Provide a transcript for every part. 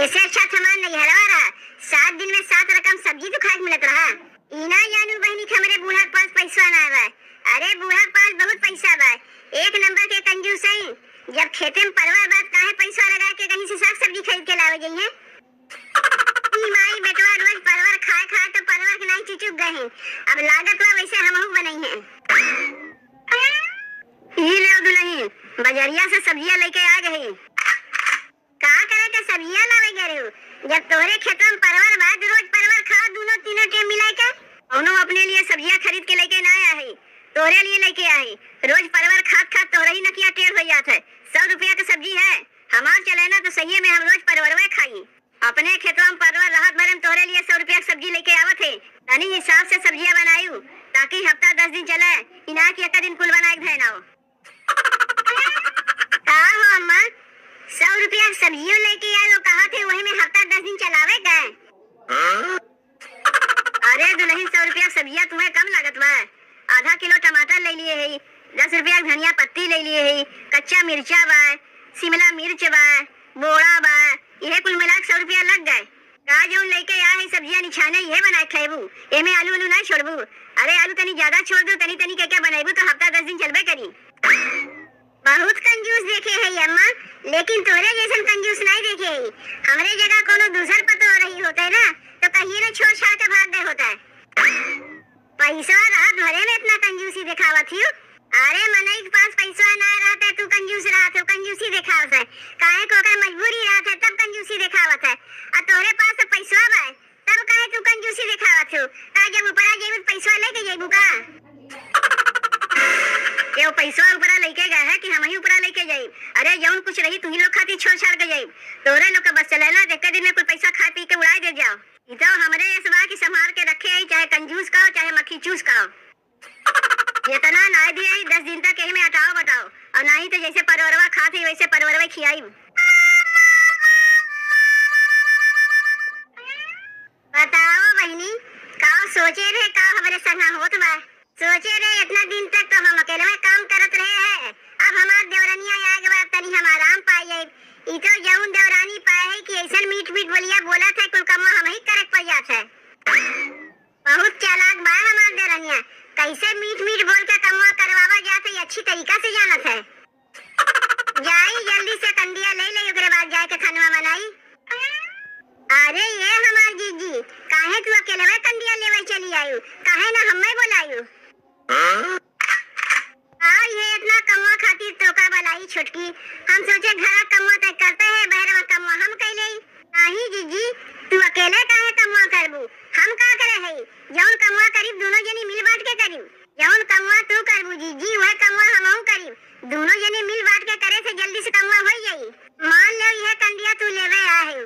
ऐसे अच्छा हमार नैहरवा रहा। 7 दिन में 7 रकम सब्जी तो खाए मिलत रहा। इना जानू बहनी के हमरे बूढ़ा के पास पैसा ना बा। अरे बूढ़ा के पास बहुत पैसा बा, एक नंबर के कंजूस है। जब खेते में परवर बात काहे पैसा लगा के कहीं से साग सब्जी खरीद के लावे जाइए। माई बेटवा रोज परवर खाए खाए तो परवर के नहीं चुचुक गए हैं। अब लागत वा वैसे हमहू बनाई है। ई ले दुल्हन बाजारिया से सब्जियां लेके आ गई। का करे के सब्जियां लावे गए हो? जब तोरे खेत में परवर बा, रोज परवर खा, दोनों तीनों टाइम मिला के उन्हों अपने लिए सब्जियां खरीद के लेके ना आया है, तोरे लिए लेके आए। रोज परवर खात खात तोरे ही नकिया टेढ़ हो जात है। 100 रुपया की सब्जी है, हमार चले ना तो सही में हम रोज परवरवे खाई। अपने खेतवा में परवर राहत भरे में तोरे लिए 100 रुपया की सब्जी लेके आवत है। तनी हिसाब से सब्जियां बनायू ताकि हफ्ता 10 दिन चले, इना कि एक दिन कुल बनाए के ना हो। का हो अम्मा, 100 रुपया की सब्जियों लेके आए, कहा थे वही में हफ्ता 10 दिन चलावे गए। अरे दुल्हन 100 रुपया सब्जियां तुम्हें कम लागत बा। आधा किलो टमाटर ले लिए है, 10 रुपया धनिया पत्ती ले लिए है, कच्चा मिर्चा बा, शिमला मिर्च बा, बोड़ा बा, यह कुल मिला 100 रुपया लग गए। का जो लेके आए सब्जियां निछाने ये बनाए खेबू, एमे आलू आलू ना छोड़बू। अरे आलू तनी ज्यादा छोड़ दो, तनी तनी क्या बनाएबू तो हफ्ता 10 दिन चलबे करी। बहुत कंजूस देखे है अम्मा, लेकिन तोरे जैसन कंजूस नहीं देखे है। हमरे जगह कोनो दूसर पतो हो रही होते ना तो कहिए ना छोड़ छाड़ के भाग गए होता है। पैसा रात भरे में इतना कंजूसी दिखावा थी। अरे मनई के पास पैसा ना रहता है, तू कंजूस रहत है, कंजूसी दिखावत है। काहे को कर मजबूरी रहत है तब कंजूसी दिखावत है। और तोरे पास तो पैसा बा तब काहे तू कंजूसी दिखावत हो? का जब ऊपरा जेबू पैसा लेके जेबू का? ये पैसा ऊपरा लेके गए है कि हम ही ऊपरा लेके जाई? अरे जौन कुछ रही तू ही लोग खाती छोड़ छाड़ के जाई। तोरे लोग के बस चलेला देख दिन में कुछ पैसा खा पी के उड़ा दे जाओ। तो हमरे इसबा की संभाल के रखे है, चाहे कंजूस का हो चाहे मक्खी चूस का हो। इतना ना दिया 10 दिन तक यही में हटाओ बताओ, और नहीं तो जैसे परवरवा खाते वैसे परवरवा खियाई। बताओ बहनी, का सोचे रहे का हमारे संग होत बा? सोचे रहे इतना दिन तक तो हम अकेले में काम करत रहे हैं। अब हमार देवरानिया आ गए, तनी हम आराम पाए जाए। ई तो जौन देवरानी पाए है कि ऐसा मीठ मीठ बोलिया बोला था कुल कमा हम ही करे पड़ जात है। बहुत चालाक बा हमार देवरानिया, कैसे मीठ मीठ बोल के कमा करवावा जात है, अच्छी तरीका से जानत है। जाई जल्दी से कंडिया ले ले, ओकरे बाद जाए के खाना बनाई। अरे ये हमार जीजी, काहे तू अकेले में कंडिया लेवे चली आयु, काहे ना हमें बुलायु? ये इतना कमवा खातिर तो का बनाई छोटकी। हम सोचे घरा कमवा तक करते हैं, बहरवा कमवा हम कैले। नहीं जीजी, तू अकेले काहे कमवा करबू? हम का करे है, जौन कमवा करीब दोनों जनी मिल बांट के करीब। जौन कमवा तू करबू जीजी वह कमवा हमहू करीब, दोनों जनी मिल बांट के करे से जल्दी से कमवा हो जाई। मान ले यह कंडिया तू लेवे आए,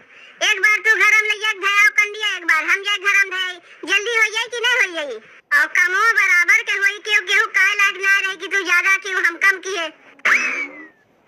एक बार तू घर में ले जाके धराओ कंडिया, एक बार हम जाके घर में धराई, जल्दी हो जाई कि नहीं हो जाई? और कमो बराबर के होई, क्यों केहू काहे लाग ना रही कि तू ज्यादा क्यों हम कम किए।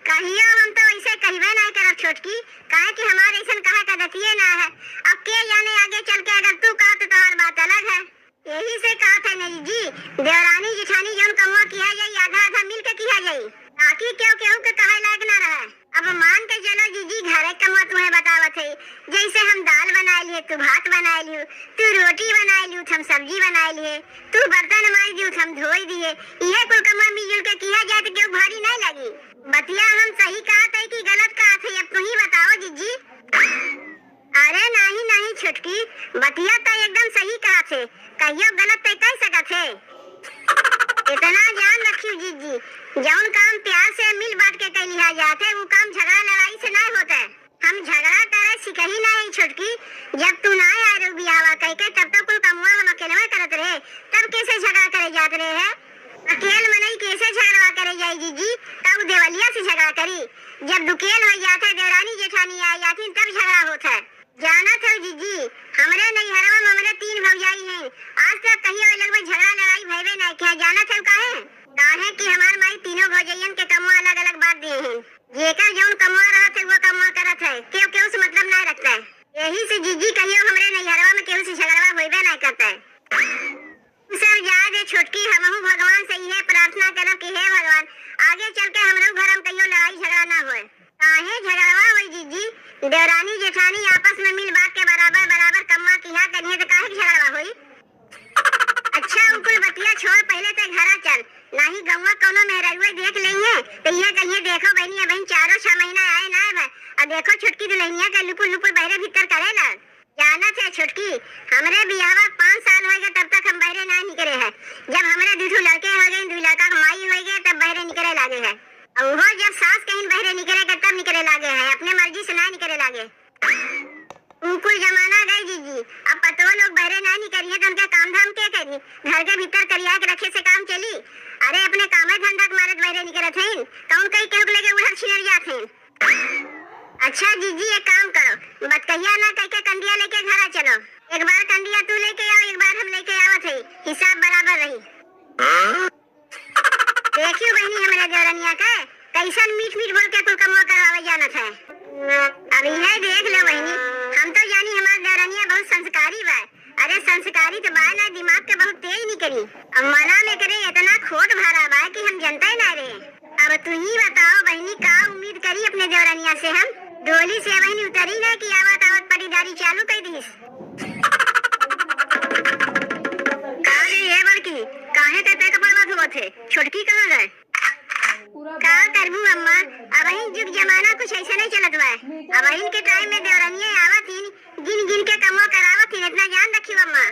कहियो हम तो ऐसे कहबे नहीं करब छोटकी, काहे कि हमारे ऐसन काहे कदतिये ना है। अब के जाने आगे चल के अगर तू कहा तो तोहार बात अलग है। यही से कहा था नहीं जी, देवरानी जिठानी जौन कमवा किया जाई आधा आधा मिल के किया जाई, ताकि क्यों केहू के कहे लाग ना रहे। अब मान के चलो जीजी घरे कमवा तुम्हें बतावत है, जैसे हम दाल बना लिए, तू भात बना लियो, तू रोटी बना लियो, हम सब्जी बना लिए, तू बर्तन मार दियो, हम धोई दिए। यह कुल कमवा मिलजुल के किया जाए तो क्यों भारी नहीं लगी? बतिया हम सही कहत है कि गलत कहत है, अब तू ही बताओ जीजी। अरे नहीं नहीं छोटकी, बतिया तो एकदम सही कहत है, कहियो गलत तो कह सकत है। इतना जान रखियो जीजी, जौन काम प्यार से मिल बांट के कर लिया जाता है वो काम झगड़ा लड़ाई से नहीं होता है। हम झगड़ा करे सिकही नहीं छोटकी, जब तू ना आए बियावा कह के तब तो कुल कमवा हम अकेले में करत रहे, तब कैसे झगड़ा करे जात रहे है? अकेले मनई कैसे झगड़ा करे जाए जीजी? तब देवलिया से झगड़ा करी, जब दुकेल हो जाता है देवरानी जेठानी आ जाती तब झगड़ा होता है। जानत हो जीजी, हमरे नैहरवा में हमरे 3 भौजाई हैं, आज तक कहियो अलग में झगड़ा लड़ाई भइबे नहीं किया। जानत हो काहे? काहे कि हमार माई तीनों भौजाइयन के कमवा अलग अलग बात दिए हैं, जेकर जौन कमवा रहत है वो कमवा करत है, केहू केहू से मतलब नहीं रखता है। यही से जीजी कहियो हमरे नैहरवा में केहू से झगड़ा होइबे नहीं करता है। सब जा दे छोटकी, हमहू भगवान से यह प्रार्थना करब कि हे भगवान आगे चल के हमरो घर में कहियो लड़ाई झगड़ा ना होए। काहे झगड़वा होई जीजी? देवरानी जेठानी आपस में मिल बांट के बराबर बराबर कम्मा किया करिए तो काहे झगड़वा होई? अच्छा उकुल बतिया छोड़, पहले ते घरा चल, नाही गौवा कोनो मेहरगुआ देख लेंगे तो ये कहिए देखो बहनी अब 4-6 महीना आए ना है और देखो छुटकी दुल्हनिया का लुपुर लुपुर बहरे भीतर करेला। जाना थे छुटकी, हमरे बियाहवा 5 साल हो गए तब तक हम बहरे ना निकले हैं। जब हमरे 2 लड़के हो गए, 2 लड़का माई हो गए तब बहरे निकले लागे है। और वो जब सास कहीं बहरे निकले तब निकले लागे है, अपने मर्जी से ना निकले लागे। उकुल जमाना गई जीजी, अब पतो लोग बहरे ना निकलिए तो उनके काम धाम के करी? घर के भीतर करिया के रखे से काम चली? अरे अपने कामे धंधा के मारे बहरे निकले थे, कौन कहीं केहू लेके उधर छिनर जाते। अच्छा जीजी एक काम करो, बतकहिया ना कह के कंडिया लेके घरा चलो। एक बार कंडिया तू लेके आओ, एक बार हम लेके आवत है, हिसाब बराबर रही। देखियो बहनी हमारे देवरनिया का कैसन मीठ मीठ बोल के कुल कमवा करवावे जाना था। अब यह देख लो बहनी, हम तो जानी हमारे देवरनिया बहुत संस्कारी बा। अरे संस्कारी तो बा ना, दिमाग के बहुत तेज निकली। अब मना में करे इतना खोट भरा बा कि हम जनता ही ना रहे। अब तू ही बताओ बहनी, का उम्मीद करी अपने देवरनिया से हम? डोली से बहनी उतरी ना कि आवत आवत पटीदारी चालू कर दीस। काहे ये बड़की, काहे ते कपड़वा धोवत है? छोटकी कहाँ गए? का करबू अम्मा, अब जुग जमाना कुछ ऐसा नहीं चलत बा। अब के टाइम में देवरनिया आवत ही गिन गिन के कमवा करावत ही, इतना जान रखियो अम्मा।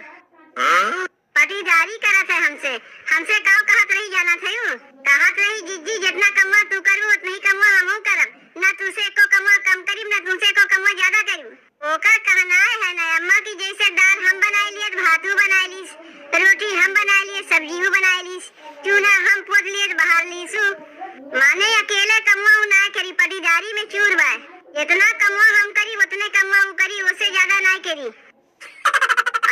पटीदारी करत है हमसे, हमसे काव कहत रही जाना थे यूं? कहत रही जीजी जितना कमवा तू करबू उतना ही कमवा हमहू करब, ना तुसे को कमवा कम करीब ना तुमसे को कमवा ज्यादा करीब। ओकर कहना है ना अम्मा की जैसे दाल हम बनाए लिए भातू बनाए लीस, रोटी हम बनाए लिए सब्जी बनाए लीस, चूल्हा हम पोत लिए बाहर लीसू। माने अकेले कमवा ना करी, पटीदारी में चूर बा। इतना कमवा हम करी उतने कमवा वो करी, उससे ज्यादा ना करी।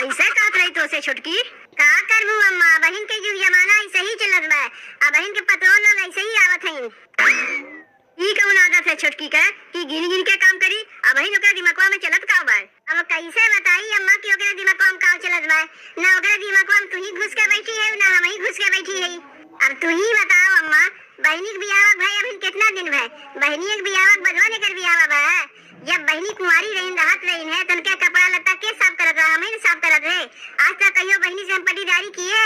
ऐसे कहत रही तो से छुटकी, का करबू अम्मा, बहन के जुग जमाना ऐसे ही चलत बा। अब बहन के पतोह लोग ऐसे ही आवत हैं। ई कौन आदत है छुटकी का कि गिन गिन के काम करी? अब बहन ओकरा दिमागवा में चलत का बा? अब कैसे बताई अम्मा कि ओकरा दिमागवा में का चलत बा? ना ओकरा दिमागवा में तू ही घुस के बैठी है, ना हम ही घुस के बैठी है। अब तू ही बताओ अम्मा, बहनी के बियाह भाई अभी कितना दिन भा? बहनी के बियाह बजवा ने कर बियाह बा। जब बहनी कुंवारी रही राहत रही है तो उनके कपड़ा लत्ता के साफ करत रहा, हमें साफ करत रहे। आज तक कहियो बहनी से हम पटीदारी किए?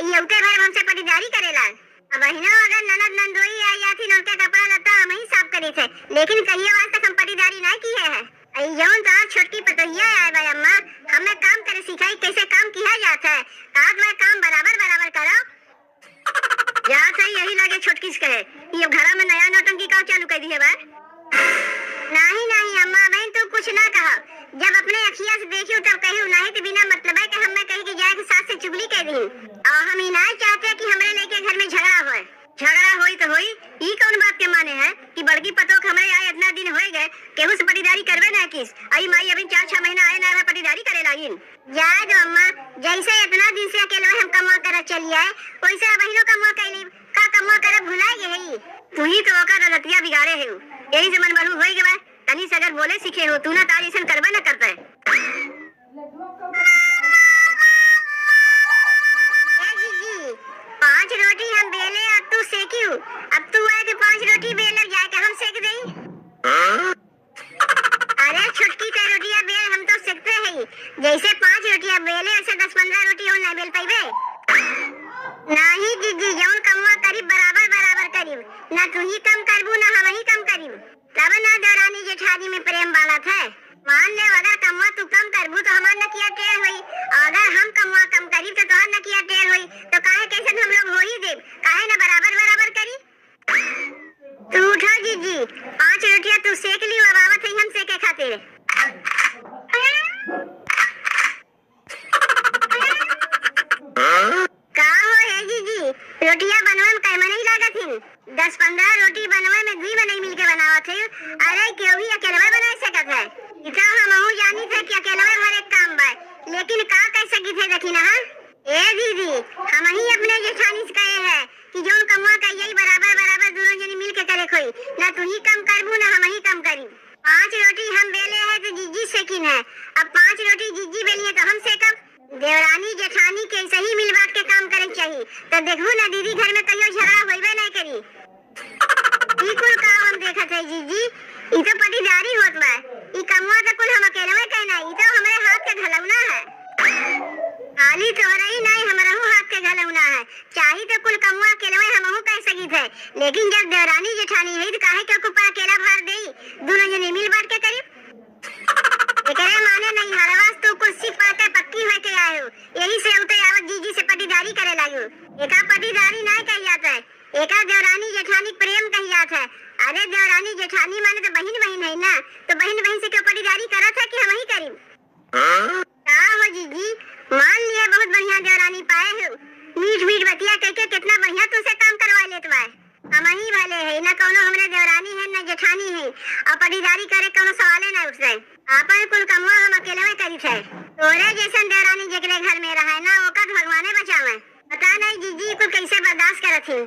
ये उठे भर हमसे पटीदारी करेला। अब बहना अगर ननद नंदोई आई जाती न उनके कपड़ा लत्ता हम ही साफ करे थे, लेकिन कहियो आज तक हम पटीदारी ना किए है। जौन तो छोटकी पतोहिया है भाई अम्मा, हमें काम करे सिखाई कैसे काम किया जाता है। आज मैं काम बराबर बराबर करो। या सही यही लगे छोटकी से कहे कि अब घरा में नया नौटंकी का चालू कर दी है बा। नहीं नहीं अम्मा, बहन तू कुछ ना कहा। जब अपने अखिया से देखी तब कही, नहीं तो बिना मतलब है कि हम कही कि जाए कि सास से चुगली कर दी। और हम ही ना चाहते कि हमारे लेके घर में झगड़ा होए। झगड़ा होई तो होई, ई कौन बात के माने है कि बड़की पतोह हमारे आए इतना दिन हो गए केहू से पटीदारी करवे ना किस? आई माई अभी 4-6 महीना आए ना पटीदारी करे लागिन। जाए दो अम्मा, जैसे इतना दिन से अकेले हम कमा कर चली आए वैसे बहनों कमा कैली का कमा कर भुला गई। तू ही तो ओकर रतिया बिगाड़े है, यही से मन बड़ू हो गए। तनी से अगर बोले सीखे हो तू ना तारीसन करबे ना करते। जीजी 5 रोटी हम बेले और तू सेकी हूँ, अब तू आए तो 5 रोटी बेले जाके हम सेक दें। अरे छुटकी ते रोटियां बेल हम तो सेकते हैं, जैसे 5 रोटियां बेले ऐसे 10-15 रोटी हो ना बेल पाइबे। नहीं जीजी, जौन कमवा करीब बराबर बराबर करीब, ना तू ही कम करबू ना हम ही कम करीब। तब ना देवरानी जेठानी में प्रेम वाला था। मान ले अगर कमवा तू कम करबू तो हमार नकिया टेढ़ हुई, अगर हम कमवा कम करीब तो तोहर नकिया टेढ़ हुई। तो काहे कैसे हम लोग हो ही देब, काहे ना बराबर बराबर करी। तू उठो जीजी, 5 रोटियां तू सेक ली, अब आवत है हम सेके खातिर। का हो है जीजी, रोटियां बनवे में कैमा नहीं लागत ही? 10-15 रोटी बनवे में 2 नहीं मिलके बनावत है। अरे क्यों ही अकेले बना सकत है? इतना हमहू जानी थे कि अकेले हर एक काम बा, लेकिन का कैसे गिथे देखी ना। ए दीदी, हम ही अपने जेठानी से कहे है कि जोन कमवा का यही बराबर बराबर दोनों जनी मिल के करे खोई, ना तू ही कम करबू ना हम ही कम करी। 5 रोटी हम बेले है तो जीजी सेकिन है, अब 5 रोटी जीजी बेली है तो हम सेकब। देवरानी जेठानी के सही मिल बांट के काम करे चाहिए, तो देखू ना दीदी घर में कहियो झगड़ा होइबे नहीं करी। ई कुल काम हम देखत है। है जीजी, ई तो पटीदारी होत बा। ई कमुआ के कुल हम अकेले में कहना, ई तो हमरे हाथ के घलौना है। खाली तोहरा ही नहीं, हमरहू हाथ के घलौना है। चाही तो कुल कमुआ अकेले में हमहू कह सकी थे, लेकिन जब देवरानी जेठानी है तो काहे के ऊपर अकेला भार देई, दोनों जने मिल बांट के करी। एकरे माने नहीं हरवास तो कुछ सीख पाके पक्की होय के आयो, यही से उते आवत जीजी से पटीदारी करे लागो। एका पटीदारी नहीं कही जाता है, एका देवरानी जेठानी प्रेम कही जाता है। अरे देवरानी जेठानी माने तो बहन बहन है ना, तो बहन बहन से क्यों पटीदारी करत है कि हम ही करी? का हो जीजी, मान लिया बहुत बढ़िया देवरानी पाए हो, मीठ मीठ बतिया कह के कितना बढ़िया तुमसे काम करवा लेत बा। हम ही भले है ना, कौनो हमरे देवरानी है ना जेठानी है, और पटीदारी करे कौनो सवाले ना उठे। आपन कुल कमुआ हम अकेले में करी थे, तोरे जैसन देवरानी जेकरे घर में रहा है ना, ओकर भगवाने बचावे। पता नहीं जीजी कुल कैसे बर्दाश्त करत है।